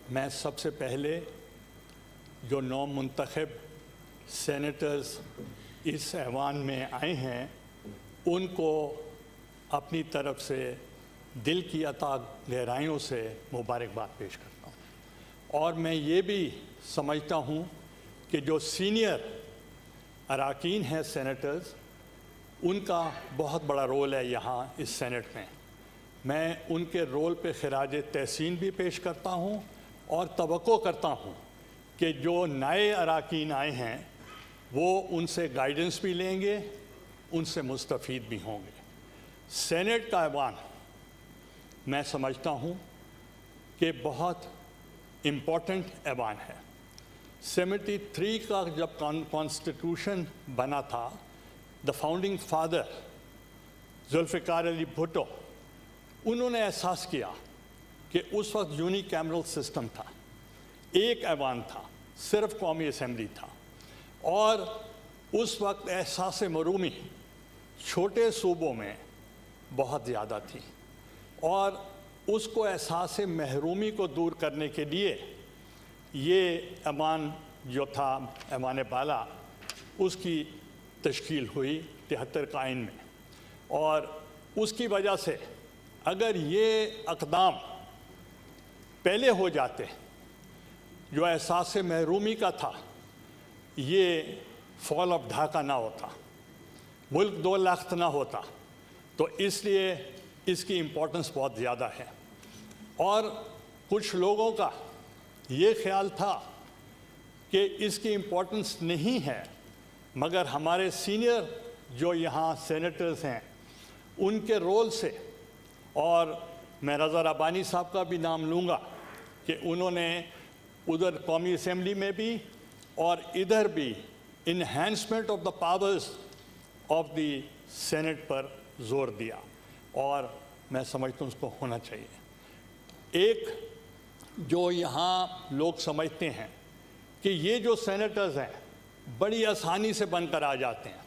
میں سب سے پہلے جو 9 منتخب سینیٹرز اس ایوان میں آئے ہیں ان کو اپنی طرف سے دل کی عطا گہرائیوں سے مبارکباد پیش کرتا ہوں، اور میں یہ بھی سمجھتا ہوں کہ جو سینئر اراکین ہیں سینیٹرز، ان کا بہت بڑا رول ہے یہاں اس سینٹ میں ان کے رول پہ خراج تحسین بھی پیش کرتا ہوں اور توقع کرتا ہوں کہ جو نئے اراکین آئے ہیں وہ ان سے گائیڈنس بھی لیں گے، ان سے مستفید بھی ہوں گے۔ سینٹ کا ایوان میں سمجھتا ہوں کہ بہت امپورٹنٹ ایوان ہے۔ 73 کا جب کانسٹیٹیوشن بنا تھا، the founding father Zulfiqar Ali Bhutto, انہوں نے احساس کیا کہ اس وقت یونی کیمرل سسٹم تھا، ایک ایوان تھا، صرف قومی اسمبلی تھا، اور اس وقت احساس مرومی چھوٹے صوبوں میں بہت زیادہ تھی، اور اس کو احساس محرومی کو دور کرنے کے لیے یہ ایوان جو تھا، ایوان بالا، اس کی تشکیل ہوئی 73 کا آئین میں۔ اور اس کی وجہ سے اگر یہ اقدام پہلے ہو جاتے، جو احساس محرومی کا تھا، یہ فال آف ڈھاکہ نہ ہوتا، ملک 2 لاکھ نہ ہوتا، تو اس لیے اس کی امپورٹنس بہت زیادہ ہے۔ اور کچھ لوگوں کا یہ خیال تھا کہ اس کی امپورٹنس نہیں ہے، مگر ہمارے سینئر جو یہاں سینیٹرز ہیں ان کے رول سے، اور میں رضا ربانی صاحب کا بھی نام لوں گا کہ انہوں نے ادھر قومی اسمبلی میں بھی اور ادھر بھی enhancement of the powers of the senate پر زور دیا، اور میں سمجھتا ہوں اس کو ہونا چاہیے۔ ایک جو یہاں لوگ سمجھتے ہیں کہ یہ جو سینیٹرز ہیں بڑی آسانی سے بن کر آ جاتے ہیں،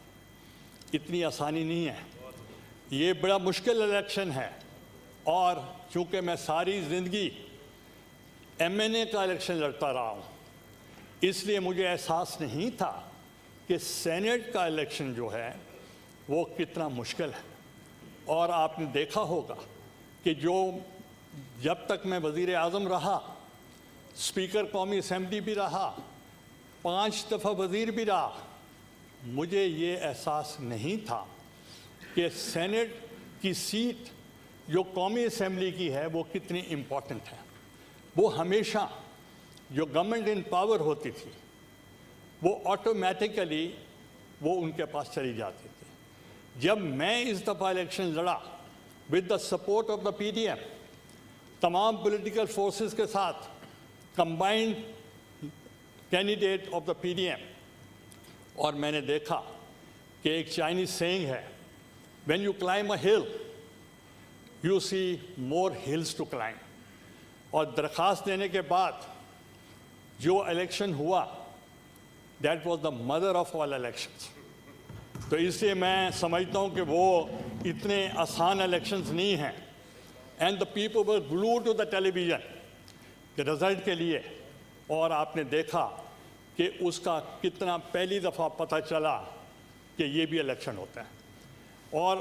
اتنی آسانی نہیں ہے، یہ بڑا مشکل الیکشن ہے، اور چونکہ میں ساری زندگی ایم این اے کا الیکشن لڑتا رہا ہوں، اس لیے مجھے احساس نہیں تھا کہ سینٹ کا الیکشن جو ہے وہ کتنا مشکل ہے۔ اور آپ نے دیکھا ہوگا کہ جو جب تک میں وزیر اعظم رہا، اسپیکر قومی اسمبلی بھی رہا، 5 دفعہ وزیر بھی رہا، مجھے یہ احساس نہیں تھا کہ سینٹ کی سیٹ جو قومی اسمبلی کی ہے وہ کتنی امپورٹنٹ ہے۔ وہ ہمیشہ جو گورنمنٹ ان پاور ہوتی تھی وہ آٹومیٹیکلی وہ ان کے پاس چلی جاتی تھی۔ جب میں اس دفعہ الیکشن لڑا with the support of the P D M, تمام پولیٹیکل فورسز کے ساتھ، combined candidate of the P D M, اور میں نے دیکھا کہ ایک چائنیز سینگ ہے، when you climb a hill you see more hills to climb, اور درخواست دینے کے بعد جو الیکشن ہوا that was the mother of all elections. تو اس لیے میں سمجھتا ہوں کہ وہ اتنے آسان الیکشنز نہیں ہیں، and the people were glue to the television کے رزلٹ کے لیے، اور آپ نے دیکھا کہ اس کا کتنا پہلی دفعہ پتہ چلا کہ یہ بھی الیکشن ہوتا ہے۔ اور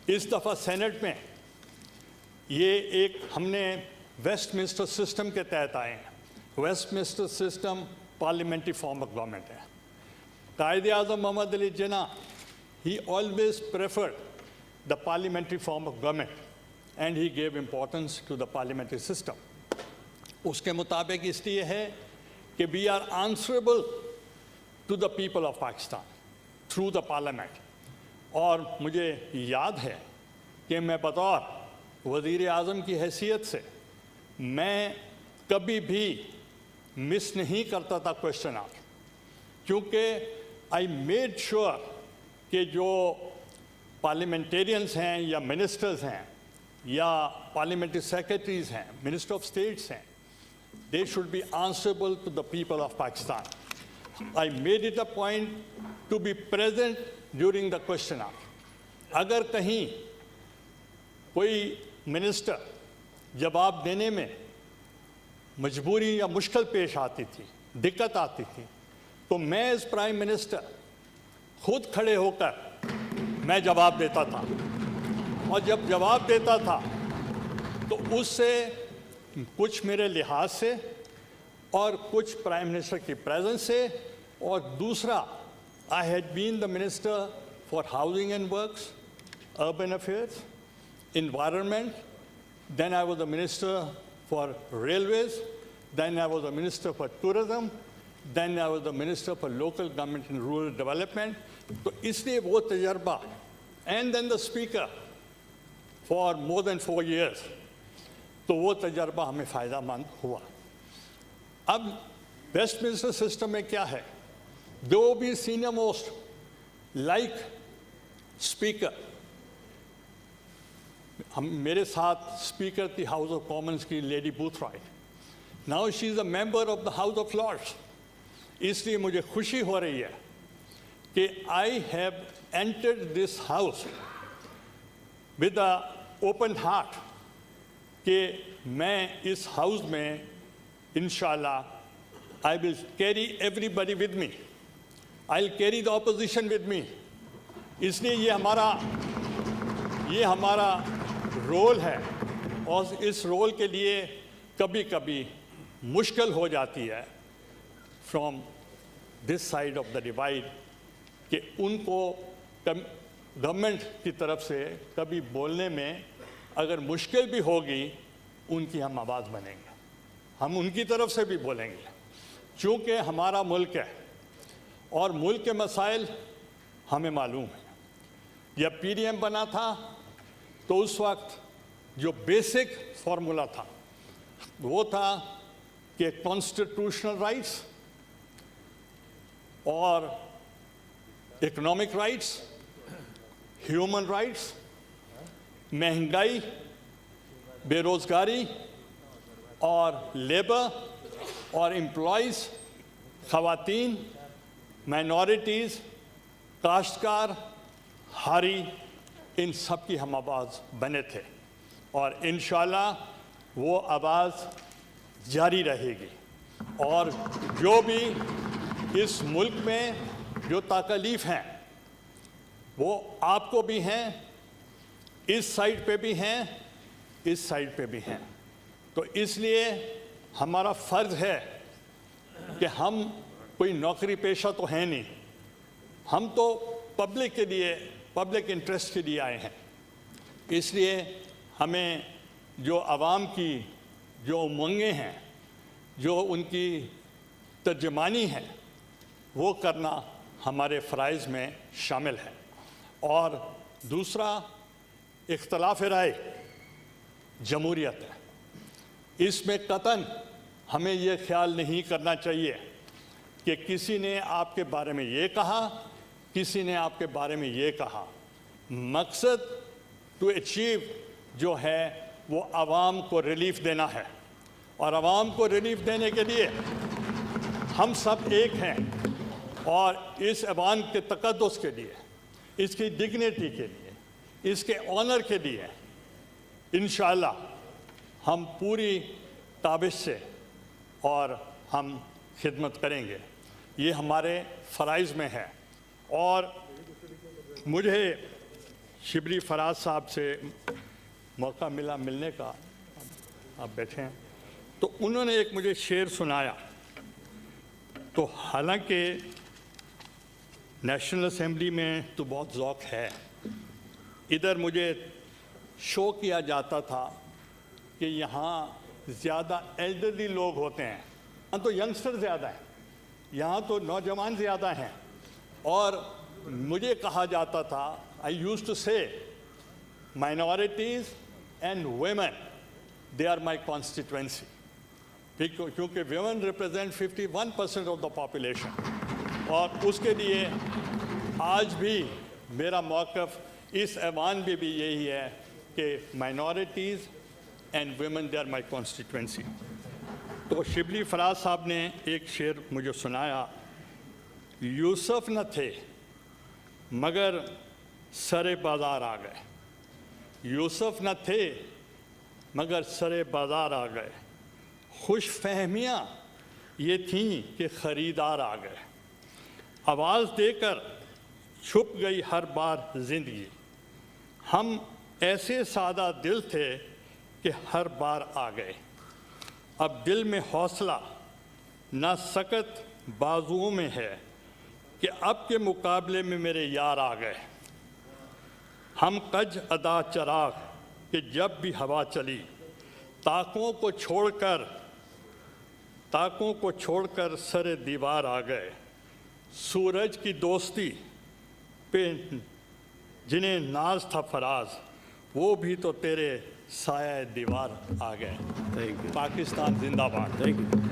اس دفعہ سینٹ میں یہ ایک ہم نے ویسٹ منسٹر سسٹم کے تحت آئے ہیں۔ Westminster system parliamentary form of government ہے۔ قائد اعظم محمد Ali Jinnah he always preferred the parliamentary form of government and he gave importance to the parliamentary system. اس کے مطابق اس لیے ہے کہ we are answerable to the people of Pakistan through the parliament. اور مجھے یاد ہے کہ میں بطور وزیر اعظم کی حیثیت سے میں کبھی بھی مس نہیں کرتا تھا کوشچن آور، کیونکہ آئی میڈ شیور کہ جو پارلیمنٹیرینز ہیں یا منسٹرز ہیں یا پارلیمنٹری سیکرٹریز ہیں، منسٹر آف اسٹیٹس ہیں، they should be answerable to the people of Pakistan. I made it a point to be present during the question hour. اگر کہیں کوئی منسٹر جواب دینے میں مجبوری یا مشکل پیش آتی تھی، دقت آتی تھی، تو میں ایز پرائم منسٹر خود کھڑے ہو کر میں جواب دیتا تھا، اور جب جواب دیتا تھا تو اس سے کچھ میرے لحاظ سے اور کچھ پرائم منسٹر کی پریزنس سے، اور دوسرا I had been the Minister for Housing and Works, Urban Affairs, Environment, then I was the Minister for Railways, then I was the Minister for Tourism, then I was the Minister for Local Government and Rural Development. تو اس لیے وہ تجربہ، and then the Speaker for more than 4 years, تو وہ تجربہ ہمیں فائدہ مند ہوا۔ اب ویسٹ منسٹر سسٹم میں کیا ہے، جو بھی سینئر موسٹ لائک اسپیکر، میرے ساتھ اسپیکر تھی ہاؤس آف کامنس کی lady Boothroyd, now she is a member of the House of Lords. اس لیے مجھے خوشی ہو رہی ہے کہ I have entered this house with a open heart, کہ میں اس ہاؤس میں انشاءاللہ I will carry everybody with me. I'll carry the opposition with me. اس لیے یہ ہمارا رول ہے، اور اس رول کے لیے کبھی کبھی مشکل ہو جاتی ہے from this side of the divide, کہ ان کو گورنمنٹ کی طرف سے کبھی بولنے میں اگر مشکل بھی ہوگی، ان کی ہم آواز بنیں گے، ہم ان کی طرف سے بھی بولیں گے، چونکہ ہمارا ملک ہے اور ملک کے مسائل ہمیں معلوم ہیں۔ جب پی ڈی ایم بنا تھا تو اس وقت جو بیسک فارمولا تھا وہ تھا کہ کانسٹیٹیوشنل رائٹس اور اکنامک رائٹس، ہیومن رائٹس، مہنگائی، بے روزگاری اور لیبر اور امپلائیز، خواتین، مائنورٹیز، کاشتکار، ہاری، ان سب کی ہم آواز بنے تھے، اور انشاءاللہ وہ آواز جاری رہے گی۔ اور جو بھی اس ملک میں جو تکالیف ہیں وہ آپ کو بھی ہیں، اس سائڈ پہ بھی ہیں، اس سائڈ پہ بھی ہیں، تو اس لیے ہمارا فرض ہے کہ ہم کوئی نوکری پیشہ تو ہیں نہیں، ہم تو پبلک کے لیے، پبلک انٹرسٹ کے لیے آئے ہیں۔ اس لیے ہمیں جو عوام کی جو امنگیں ہیں، جو ان کی ترجمانی ہے، وہ کرنا ہمارے فرائض میں شامل ہے۔ اور دوسرا، اختلاف رائے جمہوریت ہے، اس میں قطعاً ہمیں یہ خیال نہیں کرنا چاہیے کہ کسی نے آپ کے بارے میں یہ کہا، کسی نے آپ کے بارے میں یہ کہا۔ مقصد ٹو اچیو جو ہے وہ عوام کو ریلیف دینا ہے، اور عوام کو ریلیف دینے کے لیے ہم سب ایک ہیں، اور اس ایوان کے تقدس کے لیے، اس کی ڈگنیٹی کے لیے، اس کے آنر کے لیے انشاءاللہ ہم پوری تابش سے اور ہم خدمت کریں گے، یہ ہمارے فرائض میں ہے۔ اور مجھے شبلی فراز صاحب سے موقع ملا ملنے کا، آپ بیٹھے ہیں، تو انہوں نے ایک مجھے شعر سنایا، تو حالانکہ نیشنل اسمبلی میں تو بہت ذوق ہے، ادھر مجھے شو کیا جاتا تھا کہ یہاں زیادہ ایلڈرلی لوگ ہوتے ہیں، یہاں تو ینگسٹر زیادہ ہیں، یہاں تو نوجوان زیادہ ہیں، اور مجھے کہا جاتا تھا، I used to say, minorities and women, they are my constituency. کیونکہ women represent 51% of the population. اور اس کے لیے آج بھی میرا موقف اس ایوان میں بھی یہی ہے کہ minorities and women, they are my constituency. تو شبلی فراز صاحب نے ایک شعر مجھے سنایا، یوسف نہ تھے مگر سر بازار آ گئے، یوسف نہ تھے مگر سر بازار آ گئے، خوش فہمیاں یہ تھیں کہ خریدار آ گئے، آواز دے کر چھپ گئی ہر بار زندگی، ہم ایسے سادہ دل تھے کہ ہر بار آ گئے، اب دل میں حوصلہ نہ سکت بازوؤں میں ہے کہ اب کے مقابلے میں میرے یار آ گئے، ہم کج ادا چراغ کہ جب بھی ہوا چلی طاقوں کو چھوڑ کر سر دیوار آ گئے، سورج کی دوستی پہ جنہیں ناز تھا فراز وہ بھی تو تیرے سایہ دیوار آ گئے۔ Thank you. پاکستان زندہ باد۔ Thank you.